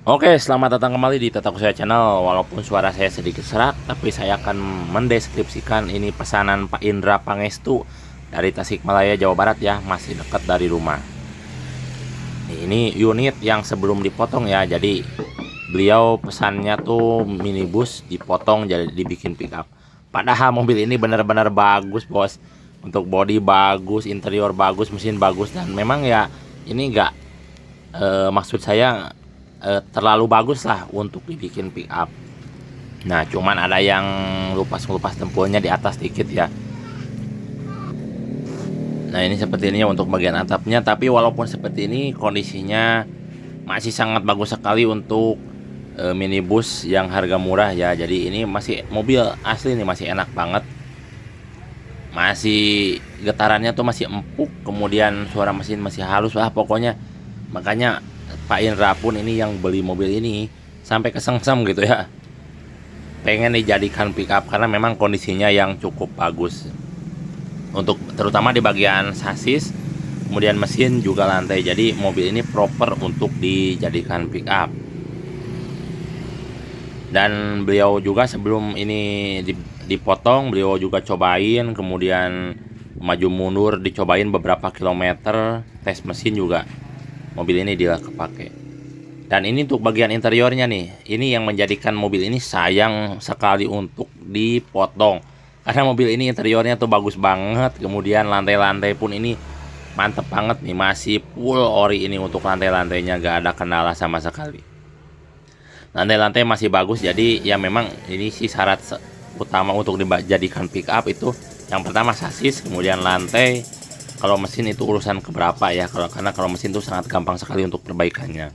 Oke, selamat datang kembali di Tataku Saya Channel. Walaupun suara saya sedikit serak, tapi saya akan mendeskripsikan ini pesanan Pak Indra Pangestu dari Tasikmalaya, Jawa Barat ya, masih dekat dari rumah. Ini unit yang sebelum dipotong ya, jadi beliau pesannya tuh minibus dipotong jadi dibikin pickup. Padahal mobil ini benar-benar bagus, bos. Untuk body bagus, interior bagus, mesin bagus, dan memang ya ini enggak maksud saya terlalu bagus lah untuk dibikin pick up. Nah, cuman ada yang lupas-lupas tempurnya di atas dikit ya. Nah, ini seperti ini ya untuk bagian atapnya, tapi walaupun seperti ini kondisinya masih sangat bagus sekali untuk minibus yang harga murah ya. Jadi ini masih mobil asli nih, masih enak banget. Masih getarannya tuh masih empuk, kemudian suara mesin masih halus lah pokoknya. Makanya Pak Indra pun ini yang beli mobil ini sampai kesengsem gitu ya, pengen dijadikan pickup karena memang kondisinya yang cukup bagus untuk terutama di bagian sasis, kemudian mesin juga lantai. Jadi mobil ini proper untuk dijadikan pickup. Dan beliau juga sebelum ini dipotong, beliau juga cobain, kemudian maju mundur dicobain beberapa kilometer, tes mesin juga mobil ini dia kepake. Dan ini untuk bagian interiornya nih, ini yang menjadikan mobil ini sayang sekali untuk dipotong, karena mobil ini interiornya tuh bagus banget. Kemudian lantai-lantai pun ini mantep banget nih, masih full ori ini untuk lantai-lantainya, gak ada kendala sama sekali. Lantai-lantai masih bagus. Jadi ya memang ini sih syarat utama untuk dijadikan pick up itu yang pertama sasis, kemudian lantai. Kalau mesin itu urusan keberapa ya, karena kalau mesin itu sangat gampang sekali untuk perbaikannya.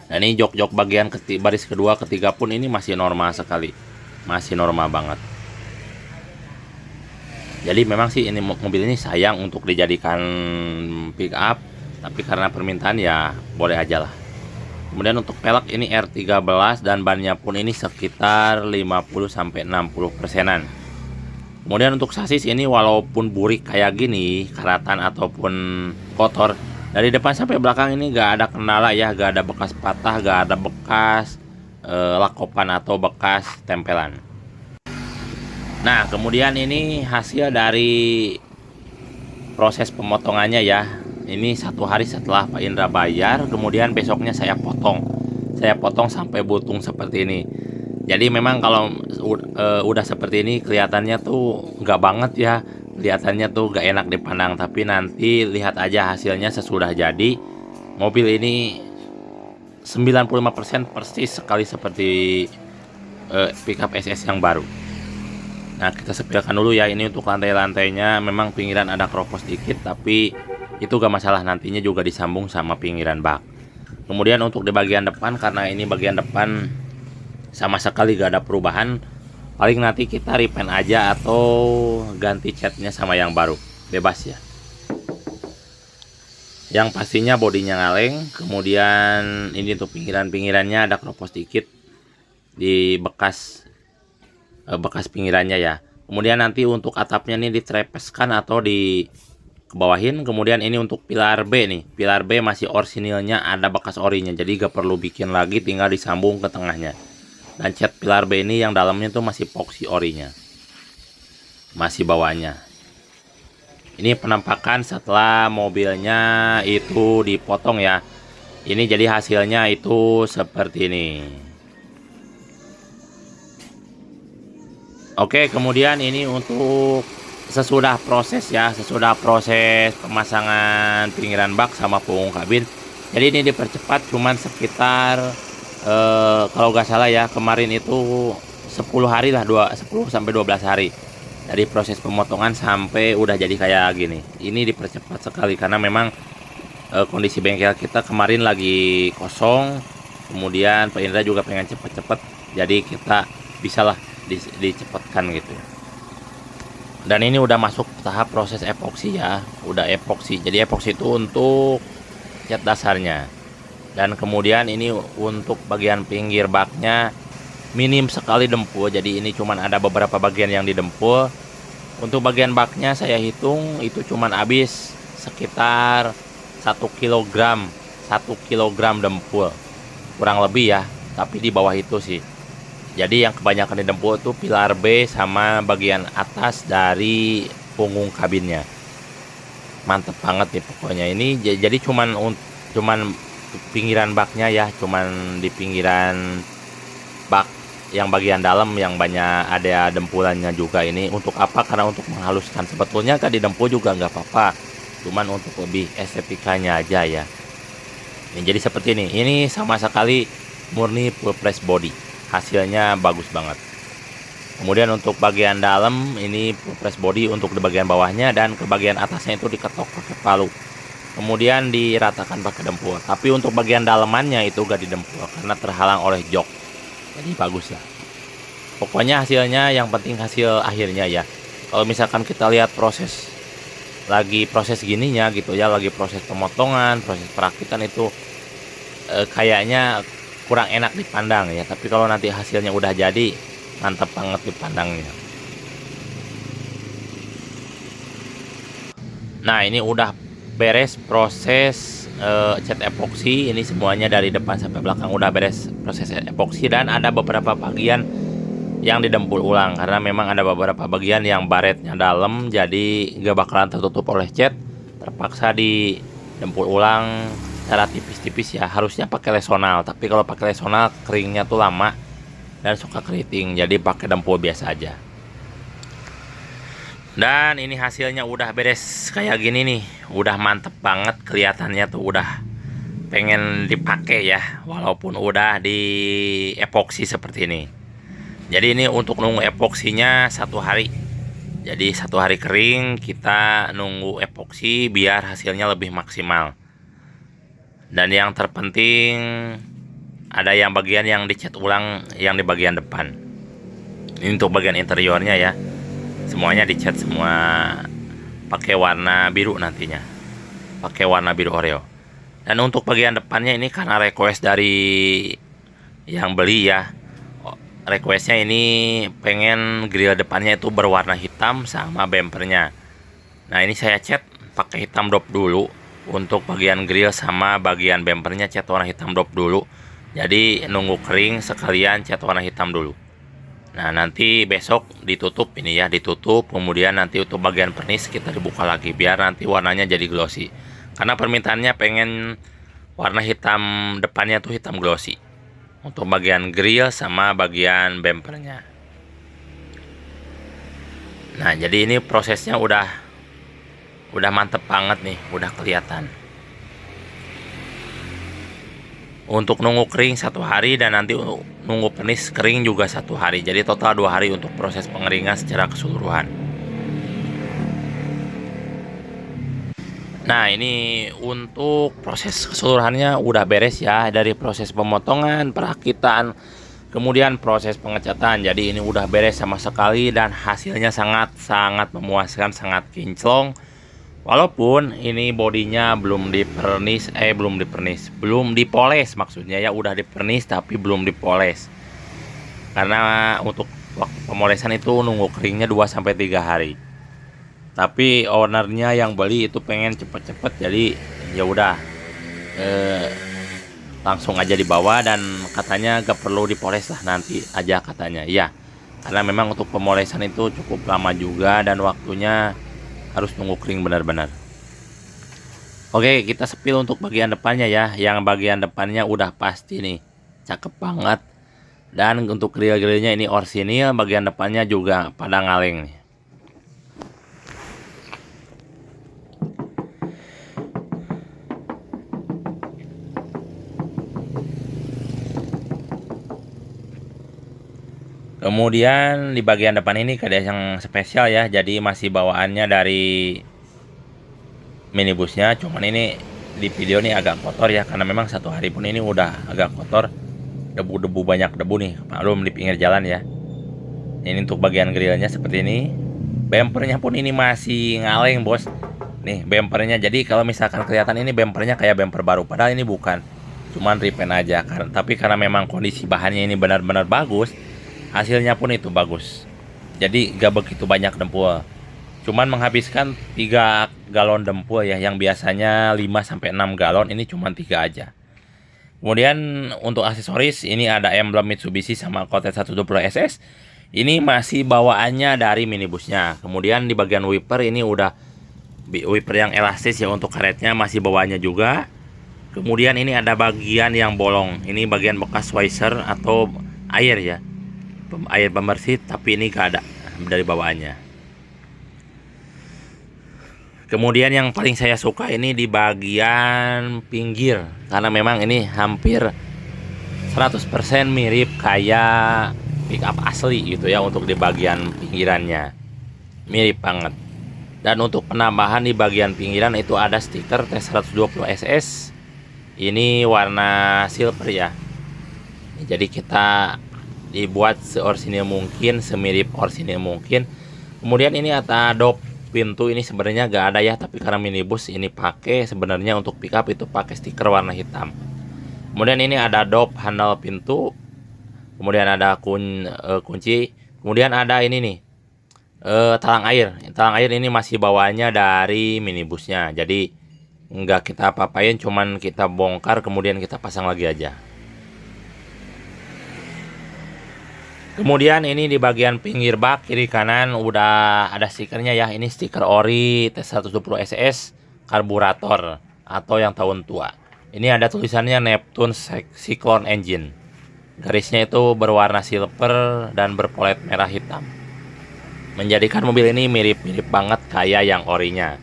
Nah, ini jok-jok bagian baris kedua ketiga pun ini masih normal sekali, masih normal banget. Jadi memang sih ini mobil ini sayang untuk dijadikan pick up, tapi karena permintaan ya boleh aja lah. Kemudian untuk pelek ini R13 dan bannya pun ini sekitar 50-60%. Kemudian untuk sasis ini walaupun burik kayak gini, karatan ataupun kotor, dari depan sampai belakang ini gak ada kendala ya, gak ada bekas patah, gak ada bekas lakopan atau bekas tempelan. Nah, kemudian ini hasil dari proses pemotongannya ya. Ini 1 hari setelah Pak Indra bayar, kemudian besoknya saya potong sampai butung seperti ini. Jadi memang kalau udah seperti ini kelihatannya tuh nggak banget ya, kelihatannya tuh nggak enak dipandang. Tapi nanti lihat aja hasilnya sesudah jadi. Mobil ini 95% persis sekali seperti pickup SS yang baru. Nah, kita sepilkan dulu ya. Ini untuk lantai-lantainya memang pinggiran ada keropos dikit, tapi itu gak masalah, nantinya juga disambung sama pinggiran bak. Kemudian untuk di bagian depan, karena ini bagian depan sama sekali gak ada perubahan, paling nanti kita repaint aja atau ganti catnya sama yang baru, bebas ya. Yang pastinya bodinya ngaleng. Kemudian ini untuk pinggirannya ada keropos dikit di bekas pinggirannya ya. Kemudian nanti untuk atapnya nih ditrepeskan atau di kebawahin. Kemudian ini untuk pilar B nih, pilar B masih orsinilnya, ada bekas orinya, jadi gak perlu bikin lagi, tinggal disambung ke tengahnya. Dan cat pilar B ini yang dalamnya tuh masih epoxy orinya, masih bawahnya. Ini penampakan setelah mobilnya itu dipotong ya. Ini jadi hasilnya itu seperti ini. Oke, kemudian ini untuk sesudah proses ya, sesudah proses pemasangan pinggiran bak sama punggung kabin. Jadi ini dipercepat cuman sekitar kalau nggak salah ya kemarin itu 10 hari lah, 10 sampai 12 hari dari proses pemotongan sampai udah jadi kayak gini. Ini dipercepat sekali karena memang kondisi bengkel kita kemarin lagi kosong. Kemudian Pak Indra juga pengen cepet-cepet, jadi kita bisalah dicepatkan gitu. Dan ini udah masuk tahap proses epoksi ya, udah epoksi. Jadi epoksi itu untuk cat dasarnya. Dan kemudian ini untuk bagian pinggir baknya minim sekali dempul. Jadi ini cuman ada beberapa bagian yang didempul. Untuk bagian baknya saya hitung itu cuman habis sekitar 1 kilogram dempul. kurang lebih ya, tapi di bawah itu sih. Jadi yang kebanyakan didempul itu pilar B sama bagian atas dari punggung kabinnya. Mantep banget nih pokoknya ini. Jadi cuman pinggiran baknya ya, cuman di pinggiran bak yang bagian dalam yang banyak ada dempulannya juga. Ini untuk apa? Karena untuk menghaluskan. Sebetulnya kan didempul juga nggak apa-apa, cuman untuk lebih estetikanya aja ya. Ini jadi seperti ini sama sekali murni full press body, hasilnya bagus banget. Kemudian untuk bagian dalam ini full press body untuk di bagian bawahnya, dan ke bagian atasnya itu diketok pakai palu, kemudian diratakan pakai dempul. Tapi untuk bagian dalamannya itu gak didempul karena terhalang oleh jok, jadi bagus lah. Pokoknya hasilnya yang penting hasil akhirnya ya. Kalau misalkan kita lihat proses gininya gitu ya, lagi proses pemotongan, proses perakitan itu kayaknya kurang enak dipandang ya. Tapi kalau nanti hasilnya udah jadi, mantap banget dipandangnya. Nah ini udah beres proses cat epoksi. Ini semuanya dari depan sampai belakang udah beres proses epoksi, dan ada beberapa bagian yang didempul ulang karena memang ada beberapa bagian yang baretnya dalam, jadi gak bakalan tertutup oleh cat, terpaksa didempul ulang secara tipis-tipis ya. Harusnya pakai lesonal, tapi kalau pakai lesonal keringnya tuh lama dan suka keriting, jadi pakai dempul biasa aja. Dan ini hasilnya udah beres kayak gini nih, udah mantep banget kelihatannya tuh, udah pengen dipakai ya walaupun udah di epoksi seperti ini. Jadi ini untuk nunggu epoksinya 1 hari. Jadi 1 hari kering, kita nunggu epoksi biar hasilnya lebih maksimal. Dan yang terpenting ada yang bagian yang dicat ulang yang di bagian depan. Ini untuk bagian interiornya ya. Semuanya dicat semua pakai warna biru nantinya. Pakai warna biru Oreo. Dan untuk bagian depannya ini karena request dari yang beli ya. Requestnya ini pengen grill depannya itu berwarna hitam sama bempernya. Nah ini saya cat pakai hitam dop dulu. Untuk bagian grill sama bagian bempernya cat warna hitam dop dulu. Jadi nunggu kering sekalian cat warna hitam dulu. Nah nanti besok ditutup ini ya, ditutup. Kemudian nanti untuk bagian pernis kita dibuka lagi biar nanti warnanya jadi glossy. Karena permintaannya pengen warna hitam depannya tuh hitam glossy. Untuk bagian grill sama bagian bempernya. Nah jadi ini prosesnya udah mantep banget nih, udah kelihatan. Untuk nunggu kering 1 hari, dan nanti nunggu pernis kering juga 1 hari. Jadi total 2 hari untuk proses pengeringan secara keseluruhan. Nah ini untuk proses keseluruhannya udah beres ya, dari proses pemotongan, perakitan, kemudian proses pengecatan. Jadi ini udah beres sama sekali dan hasilnya sangat memuaskan, sangat kinclong. Walaupun ini bodinya belum dipoles maksudnya ya, udah dipernis tapi belum dipoles. Karena untuk waktu pemolesan itu nunggu keringnya 2-3 hari. Tapi ownernya yang beli itu pengen cepet-cepet, jadi ya udah langsung aja dibawa, dan katanya gak perlu dipoles lah, nanti aja katanya ya. Karena memang untuk pemolesan itu cukup lama juga dan waktunya harus nunggu kering benar-benar. Oke, kita sepil untuk bagian depannya ya. Yang bagian depannya udah pasti nih, cakep banget. Dan untuk grill-grillnya ini orsinil, bagian depannya juga pada ngaleng nih. Kemudian di bagian depan ini ada yang spesial ya, jadi masih bawaannya dari minibusnya, cuman ini di video ini agak kotor ya, karena memang 1 hari pun ini udah agak kotor, debu-debu, banyak debu nih, maklum di pinggir jalan ya. Ini untuk bagian grillnya seperti ini, bempernya pun ini masih ngaleng bos, nih bempernya. Jadi kalau misalkan kelihatan ini bempernya kayak bemper baru, padahal ini bukan, cuman repaint aja. Tapi karena memang kondisi bahannya ini benar-benar bagus, hasilnya pun itu bagus. Jadi gak begitu banyak dempul, cuman menghabiskan 3 galon dempul ya, yang biasanya 5-6 galon, ini cuma 3 aja. Kemudian untuk aksesoris ini ada emblem Mitsubishi sama Cotet 120 SS. Ini masih bawaannya dari minibusnya. Kemudian di bagian wiper ini udah wiper yang elastis ya, untuk karetnya masih bawaannya juga. Kemudian ini ada bagian yang bolong. Ini bagian bekas washer atau air ya. Air pembersih, tapi ini gak ada dari bawaannya. Kemudian yang paling saya suka ini di bagian pinggir, karena memang ini hampir 100% mirip kayak pickup asli gitu ya. Untuk di bagian pinggirannya mirip banget. Dan untuk penambahan di bagian pinggiran itu ada stiker T120 SS. Ini warna silver ya. Jadi kita dibuat seorsinil mungkin, semirip orsinil mungkin. Kemudian ini ada dop pintu, ini sebenarnya gak ada ya, tapi karena minibus ini pakai, sebenarnya untuk pickup itu pakai stiker warna hitam. Kemudian ini ada dop handle pintu. Kemudian ada kunci. Kemudian ada ini nih, talang air. Talang air ini masih bawaannya dari minibusnya. Jadi nggak kita apa-apain, cuman kita bongkar kemudian kita pasang lagi aja. Kemudian ini di bagian pinggir bak kiri kanan udah ada stikernya ya. Ini stiker ori T120 SS karburator atau yang tahun tua. Ini ada tulisannya Neptune Cyclone Engine. Garisnya itu berwarna silver dan berpolet merah hitam. Menjadikan mobil ini mirip-mirip banget kayak yang orinya.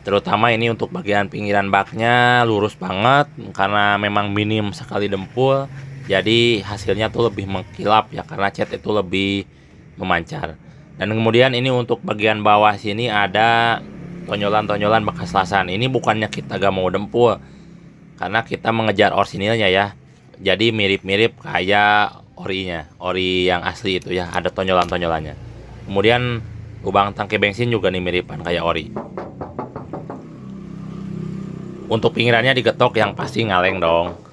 Terutama ini untuk bagian pinggiran baknya lurus banget karena memang minim sekali dempul. Jadi hasilnya tuh lebih mengkilap ya, karena cat itu lebih memancar. Dan kemudian ini untuk bagian bawah sini ada tonjolan-tonjolan bekas lasan. Ini bukannya kita gak mau dempul, karena kita mengejar orsinilnya ya. Jadi mirip-mirip kayak orinya, ori yang asli itu ya, ada tonjolan-tonjolannya. Kemudian lubang tangki bensin juga nih miripan kayak ori. Untuk pinggirannya digetok yang pasti ngaleng dong.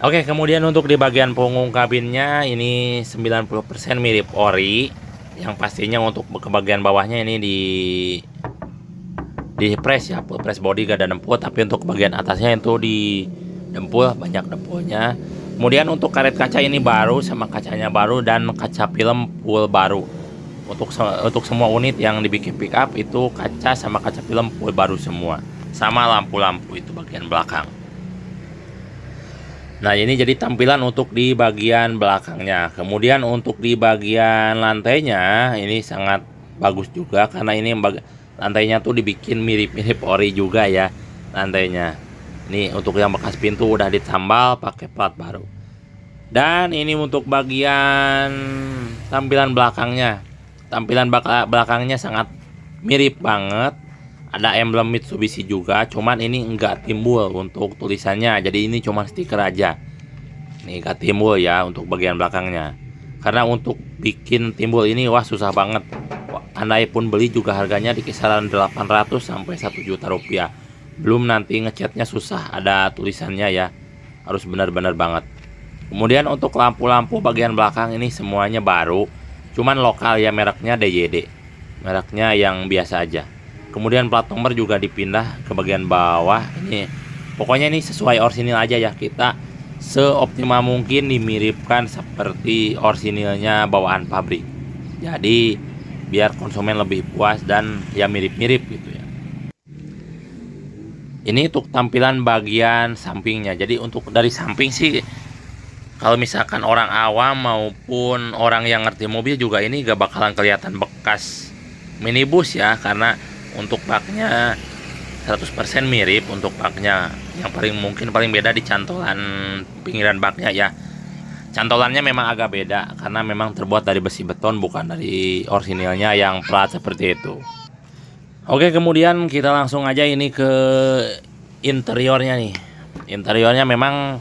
Oke, kemudian untuk di bagian punggung kabinnya ini 90% mirip ori. Yang pastinya untuk ke bagian bawahnya ini di press ya, full press body gak ada dempul, tapi untuk bagian atasnya itu di dempul, banyak dempulnya. Kemudian untuk karet kaca ini baru, sama kacanya baru, dan kaca film full baru. Untuk semua unit yang dibikin pickup itu kaca sama kaca film full baru semua. Sama lampu-lampu itu bagian belakang. Nah, ini jadi tampilan untuk di bagian belakangnya. Kemudian untuk di bagian lantainya ini sangat bagus juga, karena ini lantainya tuh dibikin mirip-mirip ori juga ya lantainya. Ini untuk yang bekas pintu udah ditambal pakai plat baru. Dan ini untuk bagian tampilan belakangnya. Tampilan belakangnya sangat mirip banget. Ada emblem Mitsubishi juga, cuman ini enggak timbul untuk tulisannya. Jadi ini cuma stiker aja. Nih enggak timbul ya untuk bagian belakangnya. Karena untuk bikin timbul ini wah susah banget. Andai pun beli juga harganya di kisaran 800 sampai 1 juta rupiah. Belum nanti ngecatnya susah, ada tulisannya ya. Harus benar-benar banget. Kemudian untuk lampu-lampu bagian belakang ini semuanya baru. Cuman lokal ya, mereknya DYD. Mereknya yang biasa aja. Kemudian plat nomor juga dipindah ke bagian bawah. Ini pokoknya ini sesuai orsinil aja ya. Kita seoptimal mungkin dimiripkan seperti orsinilnya bawaan pabrik. Jadi biar konsumen lebih puas dan ya mirip-mirip gitu ya. Ini untuk tampilan bagian sampingnya. Jadi untuk dari samping sih, kalau misalkan orang awam maupun orang yang ngerti mobil juga ini gak bakalan kelihatan bekas minibus ya, karena untuk baknya 100% mirip. Untuk baknya yang paling beda di cantolan pinggiran baknya ya. Cantolannya memang agak beda karena memang terbuat dari besi beton, bukan dari orsinilnya yang plat seperti itu. Oke, kemudian kita langsung aja ini ke interiornya nih. Interiornya memang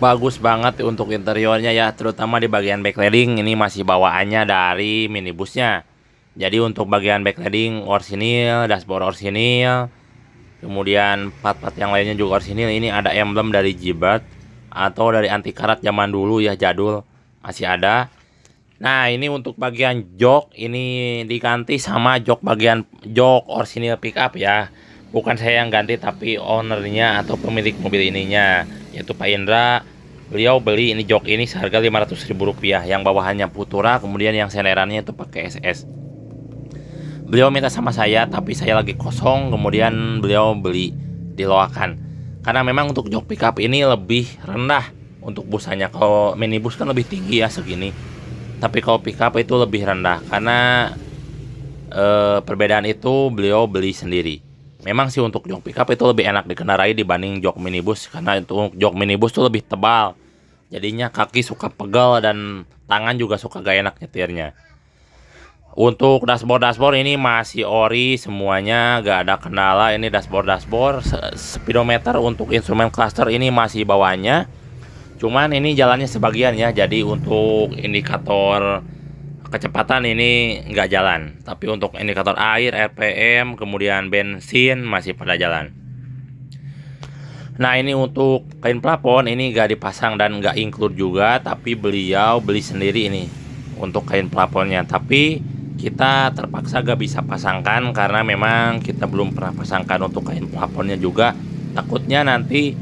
bagus banget untuk interiornya ya, terutama di bagian backlighting ini masih bawaannya dari minibusnya. Jadi untuk bagian backlighting orsinil, dashboard orsinil, kemudian part-part yang lainnya juga orsinil. Ini ada emblem dari G-Bird atau dari anti karat zaman dulu ya, jadul masih ada. Nah, ini untuk bagian jok ini diganti sama jok orsinil pickup ya. Bukan saya yang ganti tapi ownernya atau pemilik mobil ininya, yaitu Pak Indra. Beliau beli ini jok ini seharga Rp500.000. Yang bawahannya Putura, kemudian yang senderannya itu pakai SS. Beliau minta sama saya tapi saya lagi kosong, kemudian beliau beli di loakan. Karena memang untuk jok pickup ini lebih rendah untuk busanya. Kalau minibus kan lebih tinggi ya segini. Tapi kalau pickup itu lebih rendah karena perbedaan itu beliau beli sendiri. Memang sih untuk jok pickup itu lebih enak dikendarai dibanding jok minibus karena itu jok minibus tuh lebih tebal. Jadinya kaki suka pegal dan tangan juga suka gak enak nyetirnya. Untuk dashboard ini masih ori semuanya, gak ada kendala. Ini dashboard speedometer untuk instrumen cluster ini masih bawahnya. Cuman ini jalannya sebagian ya, jadi untuk indikator kecepatan ini nggak jalan. Tapi untuk indikator air, RPM, kemudian bensin masih pada jalan. Nah, ini untuk kain plafon ini nggak dipasang dan nggak include juga, tapi beliau beli sendiri ini untuk kain plafonnya. Tapi kita terpaksa gak bisa pasangkan karena memang kita belum pernah pasangkan untuk kain plafonnya juga. Takutnya nanti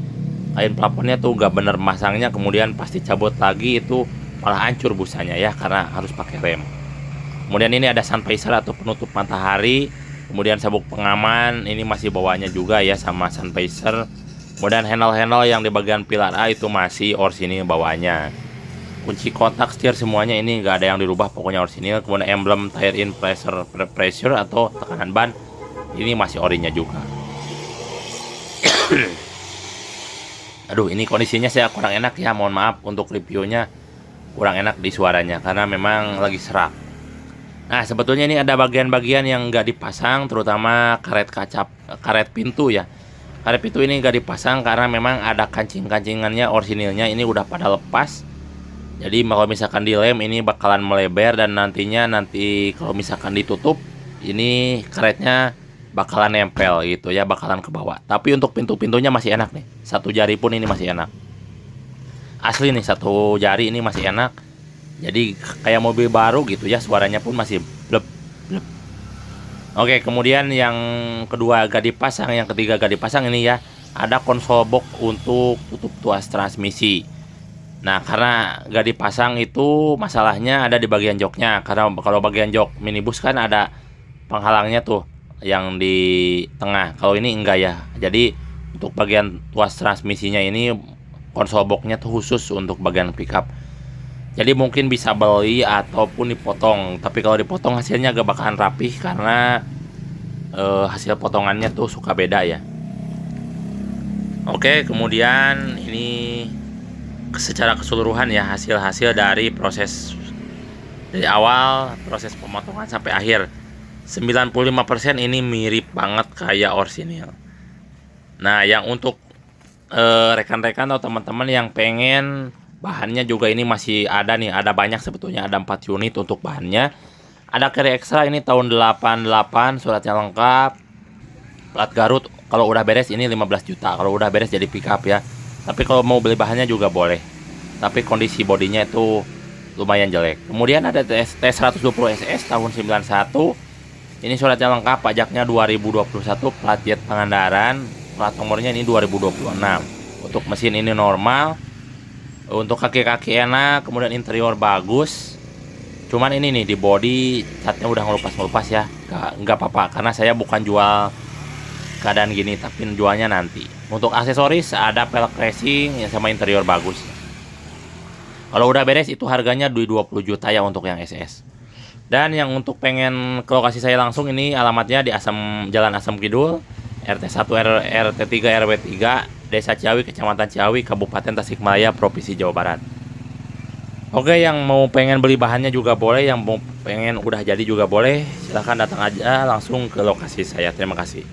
kain plafonnya tuh gak bener masangnya, kemudian pasti cabut lagi itu malah hancur busanya ya, karena harus pakai rem. Kemudian ini ada sun visor atau penutup matahari, kemudian sabuk pengaman ini masih bawahnya juga ya sama sun visor. Kemudian handle yang di bagian pilar A itu masih orsinil bawahnya. Kunci kontak setir semuanya ini nggak ada yang dirubah, pokoknya orsinil. Kemudian emblem tire in pressure atau tekanan ban ini masih orinya juga. Aduh, ini kondisinya saya kurang enak ya, mohon maaf untuk reviewnya kurang enak di suaranya karena memang lagi serak. Nah, sebetulnya ini ada bagian-bagian yang nggak dipasang, terutama karet pintu ya. Karet pintu ini nggak dipasang karena memang ada kancing-kancingannya, orsinilnya ini udah pada lepas. Jadi kalau misalkan dilem ini bakalan melebar dan nanti kalau misalkan ditutup ini karetnya bakalan nempel gitu ya, bakalan ke bawah. Tapi untuk pintu-pintunya masih enak nih. Satu jari pun ini masih enak. Asli nih, satu jari ini masih enak. Jadi kayak mobil baru gitu ya, suaranya pun masih blep blep. Oke, kemudian yang kedua gak dipasang, yang ketiga gak dipasang ini ya. Ada konsol box untuk tutup tuas transmisi. Nah, karena gak dipasang itu masalahnya ada di bagian joknya. Karena kalau bagian jok minibus kan ada penghalangnya tuh yang di tengah. Kalau ini enggak ya. Jadi untuk bagian tuas transmisinya ini konsol boxnya tuh khusus untuk bagian pickup. Jadi mungkin bisa beli ataupun dipotong. Tapi kalau dipotong hasilnya gak bakalan rapih karena hasil potongannya tuh suka beda ya. Oke, kemudian ini secara keseluruhan ya hasil-hasil dari proses dari awal proses pemotongan sampai akhir. 95% ini mirip banget kayak orsinil. Nah, yang untuk rekan-rekan atau teman-teman yang pengen bahannya juga ini masih ada nih, ada banyak sebetulnya, ada 4 unit untuk bahannya. Ada carry extra ini tahun 88, suratnya lengkap, plat Garut. Kalau udah beres ini 15 juta, kalau udah beres jadi pickup ya. Tapi kalau mau beli bahannya juga boleh. Tapi kondisi bodinya itu lumayan jelek. Kemudian ada T120 SS tahun 91. Ini suratnya lengkap, pajaknya 2021, plat jet Pangandaran, plat nomornya ini 2026. Untuk mesin ini normal, untuk kaki-kaki enak, kemudian interior bagus. Cuman ini nih di body catnya udah ngelupas ya, nggak apa-apa karena saya bukan jual keadaan gini, tapi jualnya nanti. Untuk aksesoris ada pelek racing yang sama interior bagus. Kalau udah beres itu harganya 20 juta ya untuk yang SS. Dan yang untuk pengen ke lokasi saya langsung ini alamatnya di Jalan Asam Kidul, RT1 RT3 RW3, Desa Ciawi, Kecamatan Ciawi, Kabupaten Tasikmalaya, Provinsi Jawa Barat. Oke, yang mau pengen beli bahannya juga boleh, yang mau pengen udah jadi juga boleh. Silahkan datang aja langsung ke lokasi saya. Terima kasih.